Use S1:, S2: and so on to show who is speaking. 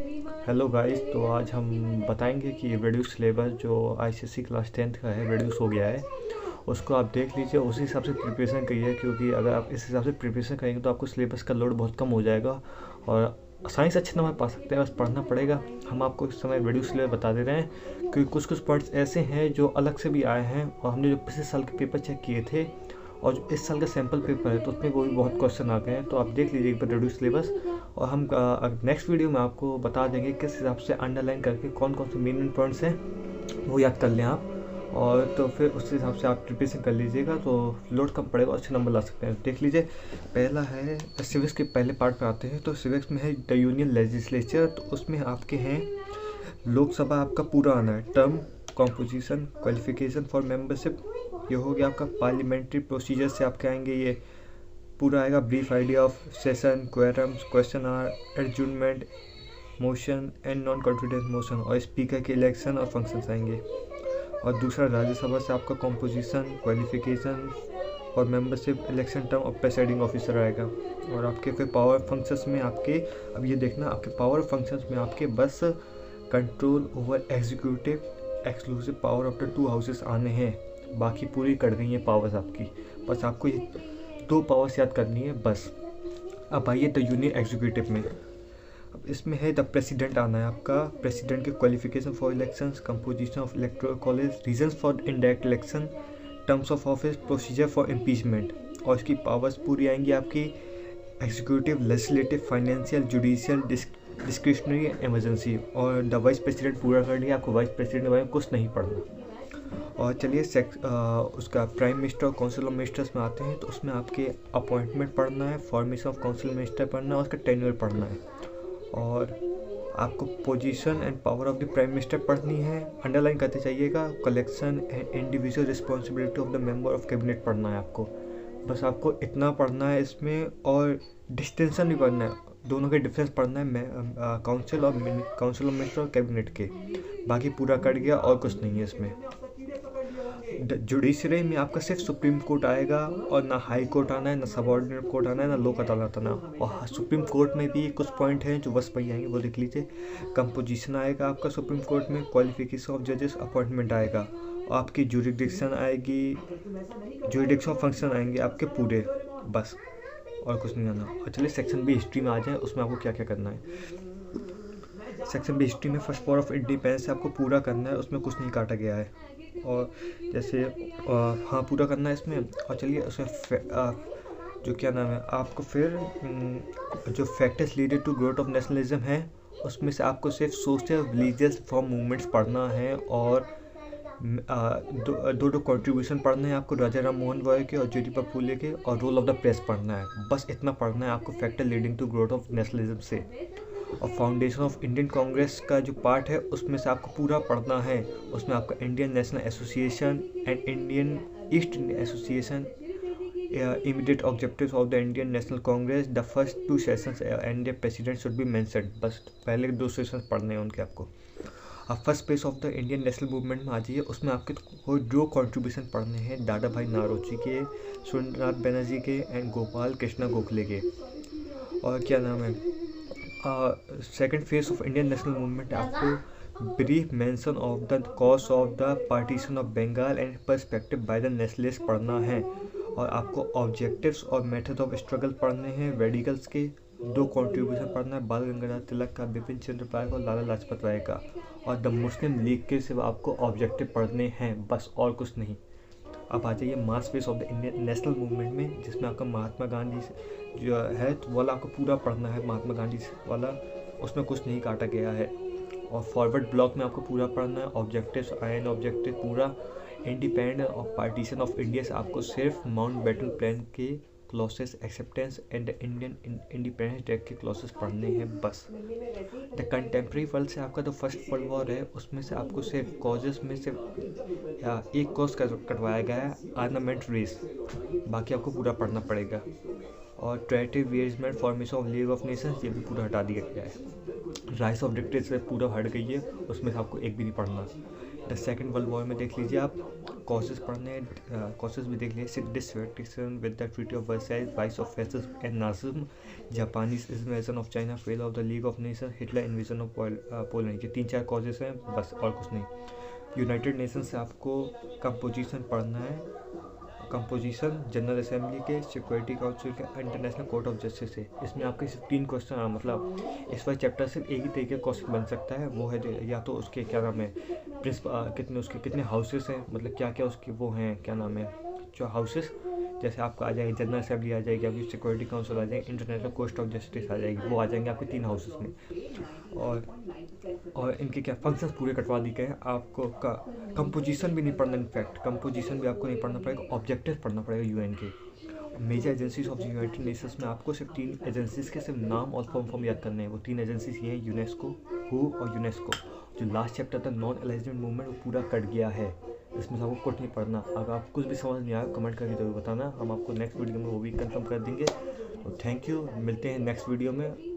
S1: Hello guys, तो आज हम बताएंगे कि रिड्यूस सिलेबस जो आईसीएसई क्लास 10th का है रिड्यूस हो गया है। उसको आप देख लीजिए, उसी हिसाब से प्रिपरेशन करिए, क्योंकि अगर आप इस हिसाब से प्रिपरेशन करेंगे तो आपको सिलेबस का लोड बहुत कम हो जाएगा और साइंस अच्छे नंबर पा सकते हैं, बस पढ़ना पड़ेगा। हम आपको इस समय रिड्यूस सिलेबस बता दे रहे हैं क्योंकि कुछ कुछ पॉइंट्स ऐसे हैं जो अलग से भी आए हैं और हमने जो पिछले साल के पेपर चेक किए थे और जो इस साल का सैम्पल पेपर है तो उसमें वो भी बहुत क्वेश्चन आ गए हैं। तो आप देख लीजिए एक बार रिड्यूस सिलेबस, और हम नेक्स्ट वीडियो में आपको बता देंगे किस हिसाब से अंडरलाइन करके कौन कौन से मेन पॉइंट्स हैं वो याद कर लें आप, और तो फिर उस हिसाब से आप प्रिपरेशन कर लीजिएगा तो लोड कम पड़ेगा और अच्छे नंबर ला सकते हैं। देख लीजिए, पहला है सिविक्स के पहले पार्ट पे आते हैं। तो सिविक्स में है द यूनियन लेजिस्लेचर, तो उसमें आपके हैं लोकसभा आपका पूरा आना है, term, composition, qualification for membership, ये हो गया आपका। पार्लियामेंट्री प्रोसीजर से आपके आएंगे, ये पूरा आएगा। Brief idea of session, quorums, question hour, adjournment, motion and non confidence motion, और स्पीकर के इलेक्शन और फंक्शंस आएंगे। और दूसरा राज्यसभा से आपका कॉम्पोजिशन, क्वालिफिकेशन और मेंबरशिप, इलेक्शन, टर्म और प्रेसाइडिंग ऑफिसर आएगा। और आपके फिर पावर फंक्शंस में आपके, अब ये देखना, आपके पावर फंक्शंस में आपके बस control over executive exclusive power of the 2 houses आने हैं, बाकी पूरी कर गई हैं पावर्स आपकी। बस आपको ये 2 पावर्स याद करनी है बस। अब आइए द यूनियन एग्जीक्यूटिव में। अब इसमें है द प्रेसिडेंट आना है आपका, प्रेसिडेंट के qualification for elections, composition of electoral college, reasons for indirect election, terms of office, procedure for impeachment. और इसकी पावर्स पूरी आएंगी आपकी executive, legislative, financial, judicial, discretionary, emergency. और द वाइस प्रेसिडेंट पूरा कर लिया, आपको वाइस प्रेसिडेंट के बारे में कुछ नहीं पढ़ना। और चलिए उसका प्राइम मिनिस्टर और काउंसिल ऑफ मिनिस्टर्स में आते हैं। तो उसमें आपके अपॉइंटमेंट पढ़ना है, फॉर्मेशन ऑफ काउंसिल मिनिस्टर पढ़ना है और उसका टेन्योर पढ़ना है। और आपको position and power of the prime minister पढ़नी है, अंडरलाइन करते जाइएगा। Collection and individual responsibility of the member of cabinet पढ़ना है आपको। बस आपको इतना पढ़ना है इसमें, और डिस्टिंक्शन भी पढ़ना है, दोनों के डिफरेंस पढ़ना है, काउंसिल ऑफ मिनिस्टर और कैबिनेट के। बाकी पूरा कर गया और कुछ नहीं है इसमें। जुडिशरी में आपका सिर्फ सुप्रीम कोर्ट आएगा और ना हाई कोर्ट आना है, ना सबऑर्डिनेट कोर्ट आना है, ना लोक अदालत आना। और सुप्रीम कोर्ट में भी कुछ पॉइंट हैं जो बस वही आएंगे, वो देख लीजिए। कंपोजिशन आएगा आपका सुप्रीम कोर्ट में, क्वालिफिकेशन ऑफ जजेस, अपॉइंटमेंट आएगा, और आपकी जुरिडिक्शन आएगी, जुरिडिक्शन फंक्शन आएंगे आपके पूरे, बस और कुछ नहीं आना। और चलिए सेक्शन बी हिस्ट्री में आ जाए, उसमें आपको क्या क्या करना है। सेक्शन बी हिस्ट्री में फर्स्ट वॉर ऑफ इंडिपेंडेंस आपको पूरा करना है, उसमें कुछ नहीं काटा गया है, और जैसे हाँ पूरा करना है इसमें। और चलिए उसमें जो क्या नाम है आपको, फिर जो factors leaded to growth of nationalism है उसमें से आपको सिर्फ सोशल रिलीजियस रिफॉर्म मूवमेंट्स पढ़ना है, और दो कंट्रीब्यूशन पढ़ने हैं आपको, राजा राम मोहन रॉय के और ज्योतिबा फूले के, और रोल ऑफ द प्रेस पढ़ना है। बस इतना पढ़ना है आपको factor leading to growth of nationalism से। और फाउंडेशन ऑफ इंडियन कांग्रेस का जो पार्ट है उसमें से आपको पूरा पढ़ना है, उसमें आपका Indian national association and Indian east association, immediate objectives of the Indian national Congress, the first 2 sessions and the president should be mentioned. बस पहले 2 सेशंस पढ़ने हैं उनके आपको। अब first page of the Indian national movement में आ जाइए, उसमें आपके जो कंट्रीब्यूशन पढ़ने हैं दादा भाई नारोजी के, सुरेंद्रनाथ बनर्जी के एंड गोपाल कृष्णा गोखले के। और क्या नाम है, second phase of Indian national movement आपको brief mention of the cause of the partition of Bengal and perspective by the nationalist पढ़ना है। और आपको ऑब्जेक्टिव्स और मेथड ऑफ स्ट्रगल पढ़ने हैं, रेडिकल्स के 2 कंट्रीब्यूशन पढ़ना है, बाल गंगाधर तिलक का, बिपिन चंद्र पाल का और लाला लाजपत राय का। और द मुस्लिम लीग के सिवा आपको ऑब्जेक्टिव पढ़ने हैं बस, और कुछ नहीं। अब आ जाइए mass phase of the Indian national movement में, जिसमें आपका महात्मा गांधी जो है तो वाला आपको पूरा पढ़ना है, महात्मा गांधी वाला, उसमें कुछ नहीं काटा गया है। और फॉरवर्ड ब्लॉक में आपको पूरा पढ़ना है, ऑब्जेक्टिव्स आयन ऑब्जेक्टिव पूरा, इंडिपेंडेंस और पार्टीशन ऑफ इंडिया से आपको सिर्फ माउंट बैटल प्लान के clauses, acceptance and Indian independence day के क्लॉसेस पढ़ने हैं बस। द कंटेम्प्रेरी वर्ल्ड से आपका जो फर्स्ट वर्ल्ड वॉर है उसमें से आपको सिर्फ कॉजेस में सिर्फ एक कॉज कटवाया गया है, आर्मामेंट रेस, बाकी आपको पूरा पढ़ना पड़ेगा। और ट्रेटिव वेजमेंट formation of league of nations, ये भी पूरा हटा दिया गया है। राइस ऑफ डिक्टेट से पूरा हट गई है, उसमें से आपको एक भी नहीं पढ़ना। द सेकेंड वर्ल्ड वॉर में देख लीजिए आप, कॉजेज पढ़ने हैं, कॉजेज भी देख लीजिए। Dissatisfaction with the treaty of Versailles, rise of fascism and nazism, Japanese invasion of China, fail of the league of nation, Hitler invasion of Poland. ये 3-4 कॉजेज हैं बस, और कुछ नहीं। यूनाइटेड नेशन से आपको कंपोजिशन पढ़ना है, कंपोजिशन जनरल असेंबली के, सिक्योरिटी काउंसिल के, इंटरनेशनल कोर्ट ऑफ जस्टिस से। इसमें आपके सिर्फ 3 क्वेश्चन, मतलब इस वाले चैप्टर से एक ही तरीके का क्वेश्चन बन सकता है, वो है या तो उसके क्या नाम है कितने उसके कितने हाउसेस हैं, मतलब क्या क्या उसके वो हैं क्या नाम है जो हाउसेस, जैसे आपका आ जाएगा जनरल असेंबली आ जाएगी, आपकी सिक्योरिटी काउंसिल आ जाएगी, इंटरनेशनल कोर्ट ऑफ जस्टिस आ जाएगी, वो आ जाएंगे आपके 3 हाउसेस में। और इनके क्या फंक्शंस पूरे कटवा दी गए हैं आपको। का कंपोजिशन भी नहीं पढ़ना, इनफैक्ट कंपोजिशन भी आपको नहीं पढ़ना पड़ेगा, ऑब्जेक्टिव पढ़ना पड़ेगा यूएन के। Major agencies of United Nations में आपको सिर्फ 3 एजेंसीज के सिर्फ नाम और फॉर्म याद करने हैं। वो 3 एजेंसीज ये हैं, यूनेस्को, हू और यूनेस्को। जो लास्ट चैप्टर था नॉन अलाइजमेंट मूवमेंट, वो पूरा कट गया है, इसमें से आपको कुछ नहीं पढ़ना। अगर आपको कुछ भी समझ नहीं आया कमेंट करके जरूर बताना, हम आपको नेक्स्ट वीडियो में वो भी कंफर्म कर देंगे। तो थैंक यू, मिलते हैं नेक्स्ट वीडियो में।